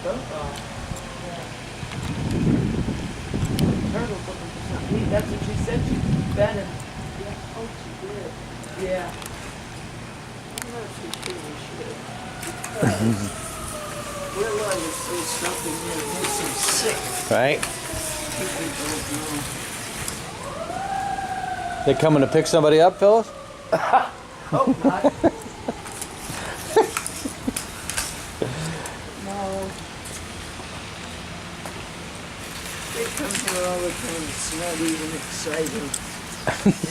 both are. Yeah. Turtle's looking for something to eat. That's what she said. She fed him. Yeah. Oh, she did. Yeah. I'm not too sure we should. We're allowed to say something that makes him sick. Right? People don't know. They coming to pick somebody up, Phyllis? Hope not. No. They come here all the time. It's not even exciting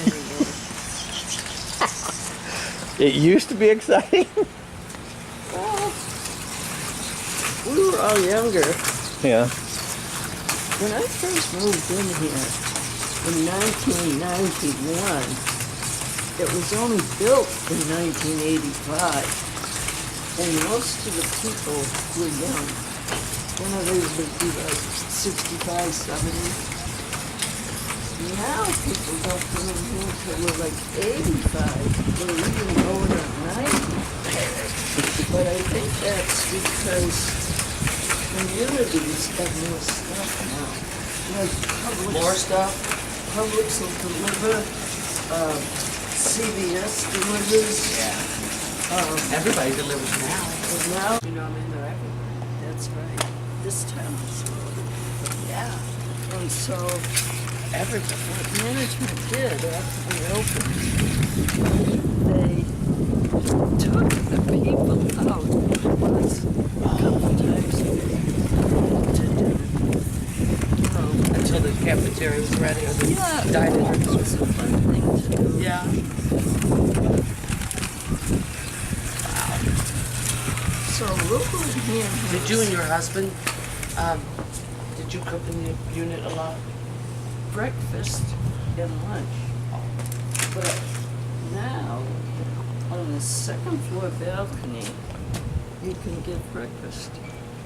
anymore. It used to be exciting. Well, we were all younger. Yeah. When I first moved in here in 1991, it was only built in 1985, and most of the people were young. You know, they would be like 65, 70. Now people don't come in here until we're like 85, or even going at 90. But I think that's because communities have more stuff now. Like More stuff? Publix will deliver, CVS delivers. Yeah. Everybody delivers now. And now, you know, I mean, they're everywhere. That's right. This town is loaded. Yeah. And so, Everybody. what management did after we opened, they took the people out once, a couple times a day to dinner. You know, Until the cafeteria was ready or the yeah, dining it room. was a fun thing to do. Yeah. So local here Did you and your husband, did you cook in the unit a lot? breakfast and lunch. But now, on the second floor balcony, you can get breakfast.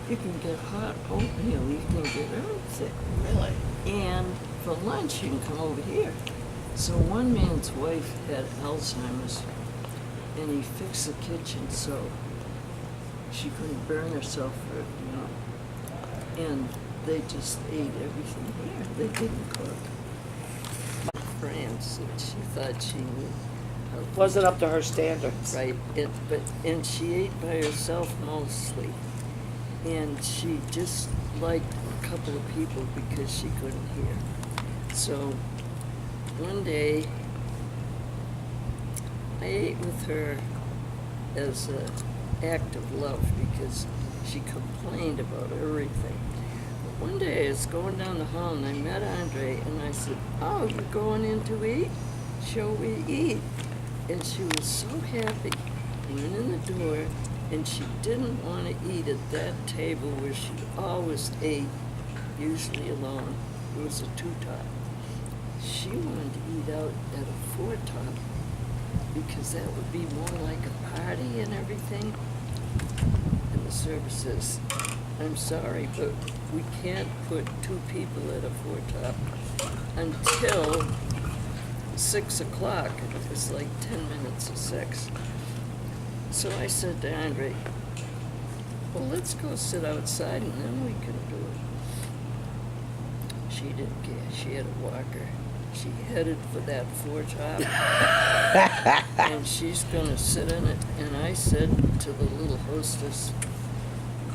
You can get hot oatmeal, you can get everything. Really? And for lunch, you can come over here. So one man's wife had Alzheimer's, and he fixed the kitchen so she couldn't burn herself for, you know. And they just ate everything here. They didn't cook. France, and she thought she knew how to Wasn't up to her standards. right. And she ate by herself mostly, and she just liked a couple of people because she couldn't hear. So one day I ate with her as an act of love because she complained about everything. But one day I was going down the hall and I met Andre and I said, "Oh, you're going in to eat? Shall we eat?" And she was so happy. I went in the door and she didn't want to eat at that table where she always ate, usually alone. It was a two-top. She wanted to eat out at a four-top because that would be more like a party and everything. And the server says, "I'm sorry, but we can't put two people at a four-top until 6 o'clock." And it was like 10 minutes of 6. So I said to Andre, "Well, let's go sit outside and then we can do it." She didn't care. She had a walker. She headed for that four-top, and she's going to sit in it. And I said to the little hostess,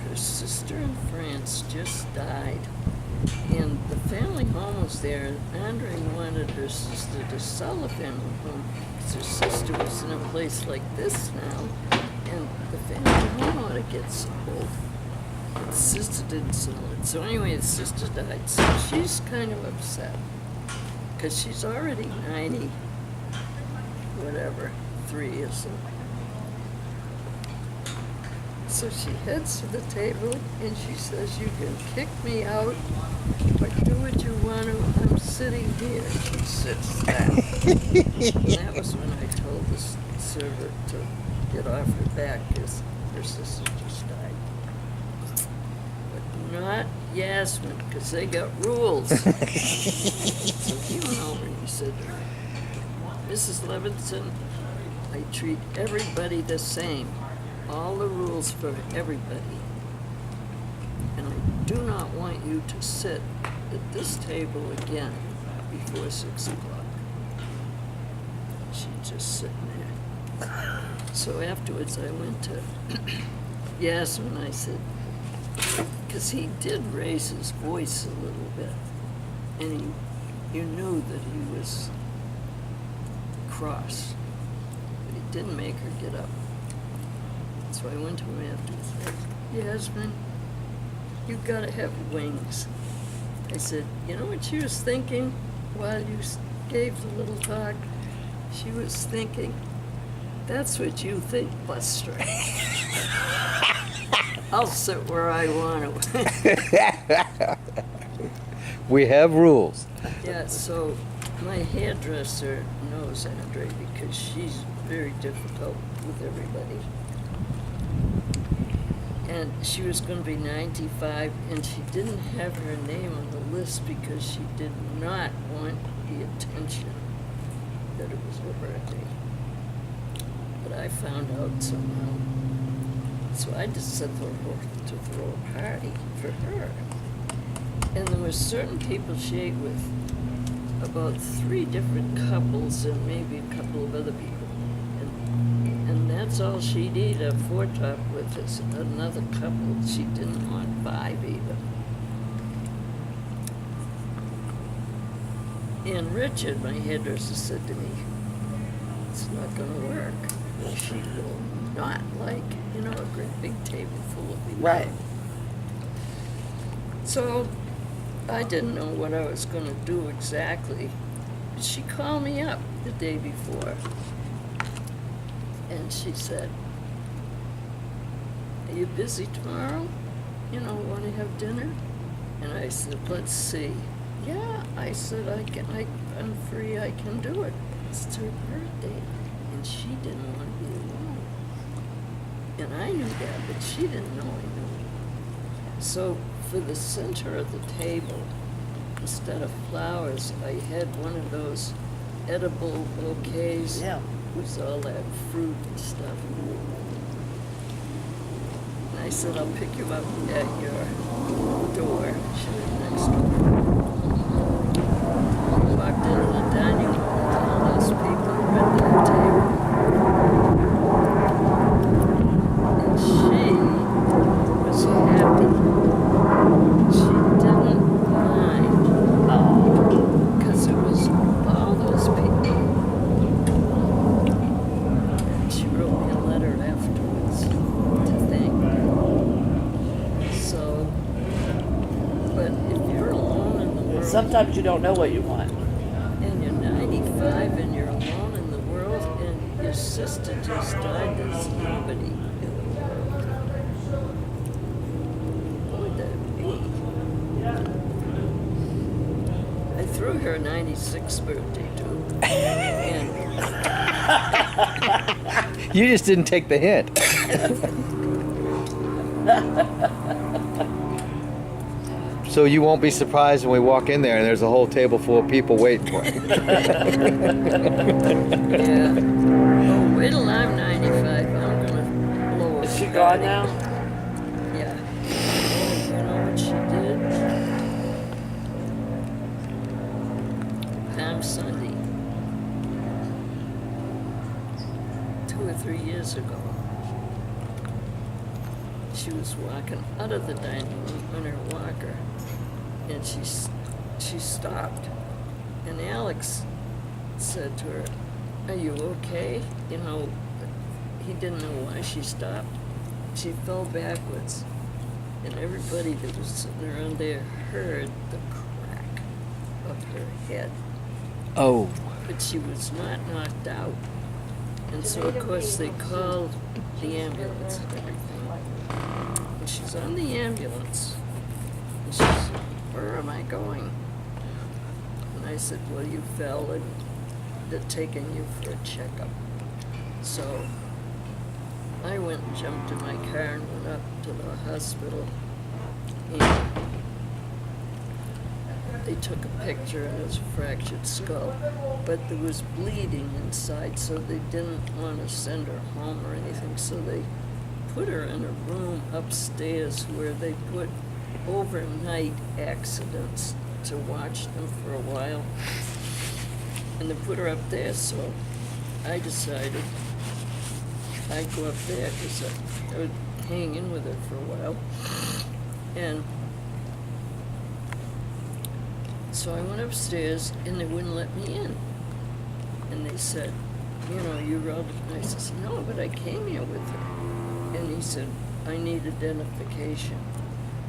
her sister in France just died, and the family home was there, and Andre wanted her sister to sell the family home because her sister was in a place like this now, and the family home ought to get sold. But the sister didn't sell it. So anyway, the sister died, so she's kind of upset because she's already 90, whatever, 3 or something. So she heads to the table and she says, "You can kick me out or do what you want to. I'm sitting here." She sits down. And that was when I told the server to get off her back because her sister just died. But not Yasmin, because they got rules. So he went over and he said, "Mrs. Levinson, I treat everybody the same. All the rules for everybody." and I do not want you to sit at this table again before 6 o'clock. She's just sitting there. So afterwards I went to Yasmin. I said, because he did raise his voice a little bit, and you knew that he was cross, but he didn't make her get up. So I went to him afterwards and said, Yasmin, you gotta have wings. I said, you know what she was thinking while you gave the little talk? She was thinking, that's what you think, Buster. I'll sit where I want to. We have rules. Yeah, so my hairdresser knows Andre because she's very difficult with everybody. And she was going to be 95, and she didn't have her name on the list because she did not want the attention that it was her birthday. But I found out somehow. So I just said to throw a party for her. And there were certain people she ate with, about 3 different couples and maybe a couple of other people. And that's all she'd eat a 4-top with is another couple. She didn't want 5 either. And Richard, my hairdresser, said to me, it's not going to work. She will not like, a great big table full of people. Right. So I didn't know what I was going to do exactly. But she called me up the day before. And she said, are you busy tomorrow? Want to have dinner? And I said, let's see. Yeah, I said, I'm free, I can do it. It's her birthday. And she didn't want to be alone. And I knew that, but she didn't know I knew. So for the center of the table, instead of flowers, I had one of those edible bouquets. Yeah. With all that fruit and stuff. And I said, I'll pick you up at your door. She lived next door. We walked into the dining room and all those people were at their table. And she was happy. She didn't mind. Because it was all those people. She wrote me a letter afterwards to thank me. So, but if you're alone in the world, Sometimes you don't know what you want. and you're 95 and you're alone in the world, and your sister just died, there's nobody in the world. What would that be? I threw her 96th birthday too. And You just didn't take the hint. So you won't be surprised when we walk in there and there's a whole table full of people waiting for you. yeah. Oh, wait till I'm 95. I'm gonna blow a Is she party. gone now? Yeah. You know what she did? Palm Sunday, 2 or 3 years ago, she was walking out of the dining room on her walker, and she stopped, and Alex said to her, are you okay? He didn't know why she stopped. She fell backwards, and everybody that was sitting around there heard the crack of her head. Oh. But she was not knocked out. And so, of course, they called the ambulance and everything. And she's on the ambulance. And she said, where am I going? And I said, well, you fell and they're taking you for a checkup. So I went and jumped in my car and went up to the hospital. And they took a picture and it was a fractured skull, but there was bleeding inside, so they didn't want to send her home or anything, so they put her in a room upstairs where they put overnight accidents to watch them for a while. And they put her up there, so I decided I'd go up there because I would hang in with her for a while. And so I went upstairs and they wouldn't let me in. And they said, you know, you're relative. And I said, no, but I came here with her. And he said, I need identification.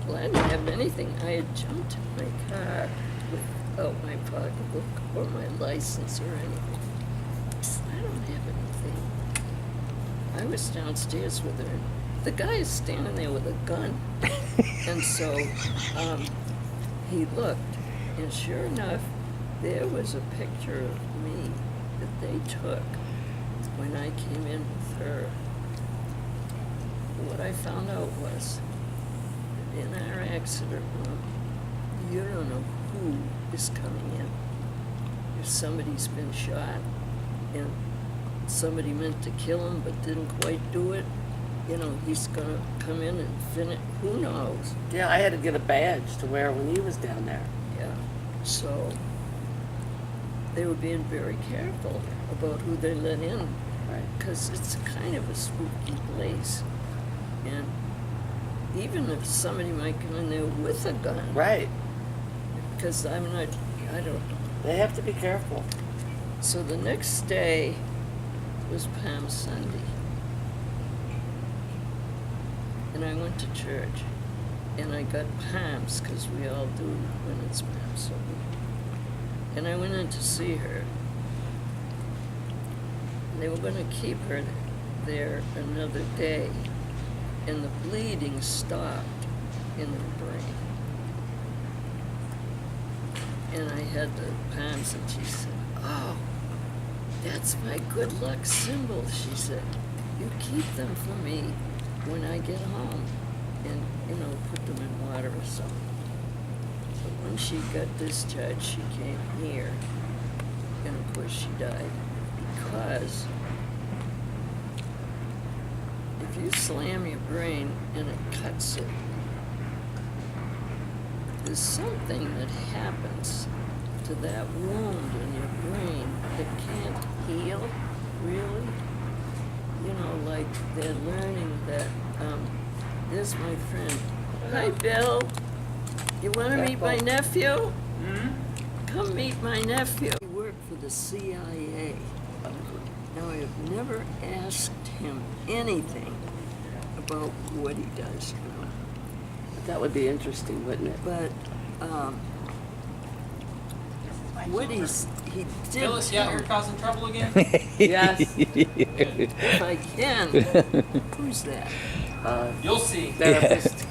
Well, I didn't have anything. I had jumped in my car without my pocketbook or my license or anything. I said, I don't have anything. I was downstairs with her. The guy is standing there with a gun. And so he looked, and sure enough, there was a picture of me that they took when I came in with her. What I found out was that in our accident room, you don't know who is coming in. If somebody's been shot and somebody meant to kill him but didn't quite do it, you know, he's gonna come in and finish. Who knows? Yeah, I had to get a badge to wear when he was down there. Yeah. So they were being very careful about who they let in, Right. because it's kind of a spooky place. And even if somebody might come in there with a gun, Right. because I don't know. They have to be careful. So the next day was Palm Sunday. And I went to church. And I got palms, because we all do when it's Palm Sunday. And I went in to see her. And they were going to keep her there another day. And the bleeding stopped in her brain. And I had the palms, and she said, oh, that's my good luck symbol, she said. You keep them for me when I get home and, you know, put them in water or something. So when she got discharged, she came here, and of course she died because if you slam your brain and it cuts it, there's something that happens to that wound in your brain that can't heal, really. You know, like they're learning that, there's my friend. Hi, Bill. You want to meet my nephew? Come meet my nephew. He worked for the CIA. Now, I've never asked him anything about what he does, you know. That would be interesting, wouldn't it? But what he did. Phyliss, yeah, you're causing trouble again? Yes. If I can. Who's that? You'll see. Therapist.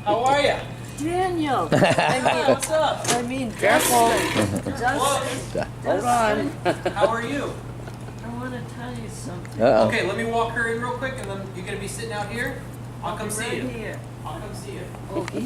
How are you? Daniel. What's up? I mean, Careful. Dustin. Hold on. How are you? I want to tell you something. Uh-oh. Okay, let me walk her in real quick, and then you're gonna be sitting out here. I'll come see Right you. here. I'll come see you. Oh, he